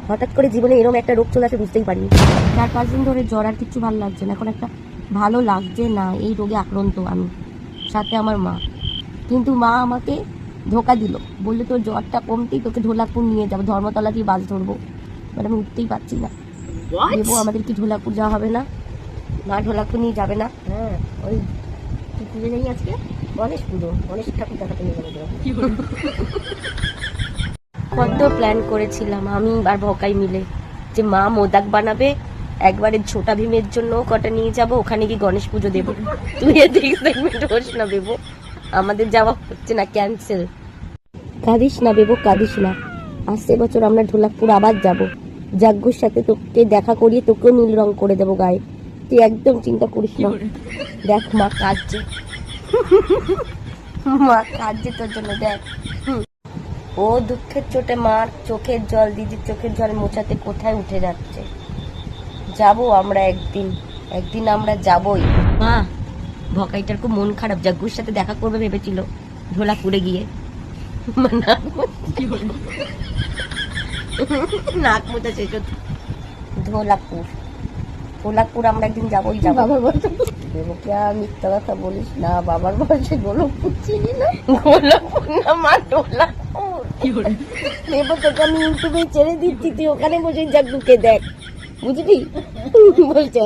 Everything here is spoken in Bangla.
হঠাৎ করে জীবনে এরকম একটা রোগ চলে আসে বুঝতেই পারিনি। 4-5 দিন ধরে জ্বর, আর কিছু ভালো লাগছে না, এখন একটা ভালো লাগছে না। এই রোগে আক্রান্ত আমি, সাথে আমার মা। কিন্তু মা আমাকে ধোকা দিল, বললো তোর জ্বরটা কমতেই তোকে ঢোলাকপুর নিয়ে যাবো, ধর্মতলা দিয়ে বাস ধরবো। মানে আমি উঠতেই পারছি না। দেবো আমাদের কি ঢোলাকপুর যাওয়া হবে না? মা ঢোলাকপুর নিয়ে যাবে না? হ্যাঁ, ওই কি পুজো নেই আজকে, গণেশ পুজো, গণেশ ঠাকুর দেখাতে নিয়ে যাবে। কত প্ল্যান করেছিলাম আমি আর ভকাই মিলে, যে মা মোদাক বানাবে, একবারে ছোটা ভীমের জন্য কটা নিয়ে যাব, ওখানে গিয়ে গণেশ পুজো দেবো। তুই এদিকে সেগমেন্ট হোস না বেবো, আমাদের যাওয়া হচ্ছে না, ক্যান্সেল। কাঁদিস না বেবো, কাঁদিস না। আসছে বছর আমরা ঢোলাকপুর আবার যাব, যাজ্ঞুর সাথে তোকে দেখা করিয়ে তোকেও নীল রং করে দেবো গায়ে। তুই একদম চিন্তা করিস না। দেখ মা কাঁদছে, মা কাঁদছে তোর জন্য, দেখ। ও দুঃখের চোটে মার চোখের জল, দিদির চোখের জল মোছাতে কোথায় উঠে যাচ্ছে। যাব আমরা একদিন, একদিন আমরা যাবই। মা ভকাইটার খুব মন খারাপ, জাগ্গুর সাথে দেখা করবে ভেবেছিল ঢোলাপুরে গিয়ে। নাক মোটা শেষ হতো। ঢোলাপুর, ঢোলাপুর আমরা একদিন যাবোই যাবো। বাবার বয়সে মিথ্যা কথা বলিস না, বাবার বয়সে গোলকপুর চিনি না। গোলকপুর না মা, ঢোলাপুর। নেবো তোকে আমি ইউটিউবে ছেড়ে দিচ্ছি, তুই ওখানে বসে জাগ্গুকে দেখ, বুঝলি? বলছে